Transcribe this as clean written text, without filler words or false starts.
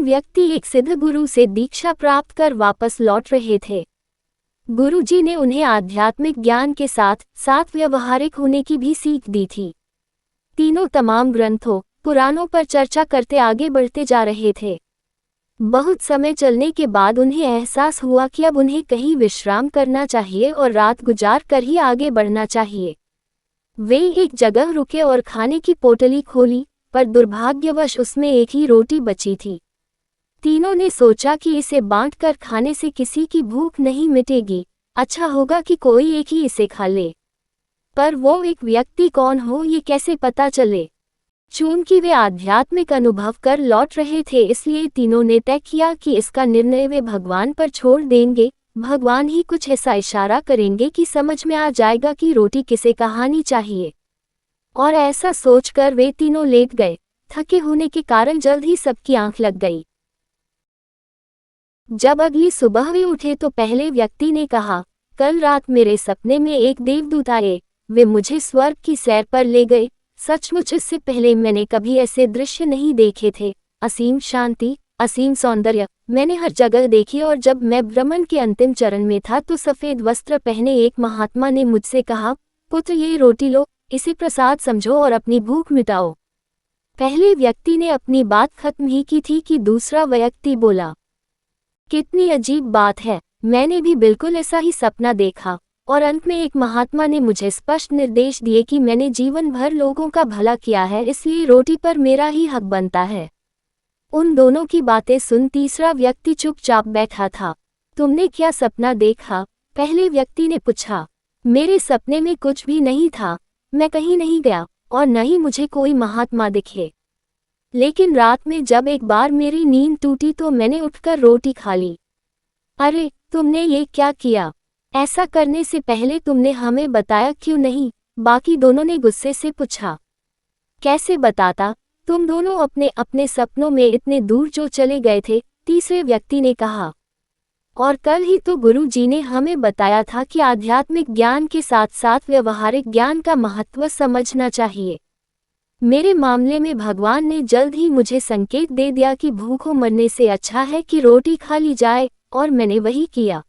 व्यक्ति एक सिद्ध गुरु से दीक्षा प्राप्त कर वापस लौट रहे थे। गुरुजी ने उन्हें आध्यात्मिक ज्ञान के साथ साथ व्यवहारिक होने की भी सीख दी थी। तीनों तमाम ग्रंथों पुराणों पर चर्चा करते आगे बढ़ते जा रहे थे। बहुत समय चलने के बाद उन्हें एहसास हुआ कि अब उन्हें कहीं विश्राम करना चाहिए और रात गुजार कर ही आगे बढ़ना चाहिए। वे एक जगह रुके और खाने की पोटली खोली, पर दुर्भाग्यवश उसमें एक ही रोटी बची थी। तीनों ने सोचा कि इसे बांटकर खाने से किसी की भूख नहीं मिटेगी, अच्छा होगा कि कोई एक ही इसे खा ले। पर वो एक व्यक्ति कौन हो ये कैसे पता चले? चूंकि वे आध्यात्मिक अनुभव कर लौट रहे थे, इसलिए तीनों ने तय किया कि इसका निर्णय वे भगवान पर छोड़ देंगे। भगवान ही कुछ ऐसा इशारा करेंगे कि समझ में आ जाएगा कि रोटी किसे कहानी चाहिए। और ऐसा सोचकर वे तीनों लेट गए। थके होने के कारण जल्द ही सबकी आंख लग गई। जब अगली सुबह वे उठे तो पहले व्यक्ति ने कहा, कल रात मेरे सपने में एक देवदूत आए। वे मुझे स्वर्ग की सैर पर ले गए। सचमुच इससे पहले मैंने कभी ऐसे दृश्य नहीं देखे थे। असीम शांति, असीम सौंदर्य मैंने हर जगह देखी, और जब मैं भ्रमण के अंतिम चरण में था तो सफेद वस्त्र पहने एक महात्मा ने मुझसे कहा, पुत्र ये रोटी लो, इसे प्रसाद समझो और अपनी भूख मिटाओ। पहले व्यक्ति ने अपनी बात खत्म ही की थी कि दूसरा व्यक्ति बोला, कितनी अजीब बात है, मैंने भी बिल्कुल ऐसा ही सपना देखा। और अंत में एक महात्मा ने मुझे स्पष्ट निर्देश दिए कि मैंने जीवन भर लोगों का भला किया है, इसलिए रोटी पर मेरा ही हक बनता है। उन दोनों की बातें सुन तीसरा व्यक्ति चुपचाप बैठा था। तुमने क्या सपना देखा? पहले व्यक्ति ने पूछा। मेरे सपने में कुछ भी नहीं था, मैं कहीं नहीं गया और न ही मुझे कोई महात्मा दिखे। लेकिन रात में जब एक बार मेरी नींद टूटी तो मैंने उठकर रोटी खा ली। अरे तुमने ये क्या किया? ऐसा करने से पहले तुमने हमें बताया क्यों नहीं? बाकी दोनों ने गुस्से से पूछा। कैसे बताता? तुम दोनों अपने अपने सपनों में इतने दूर जो चले गए थे, तीसरे व्यक्ति ने कहा। और कल ही तो गुरु जी ने हमें बताया था कि आध्यात्मिक ज्ञान के साथ साथ व्यवहारिक ज्ञान का महत्व समझना चाहिए। मेरे मामले में भगवान ने जल्द ही मुझे संकेत दे दिया कि भूखों मरने से अच्छा है कि रोटी खा ली जाए, और मैंने वही किया।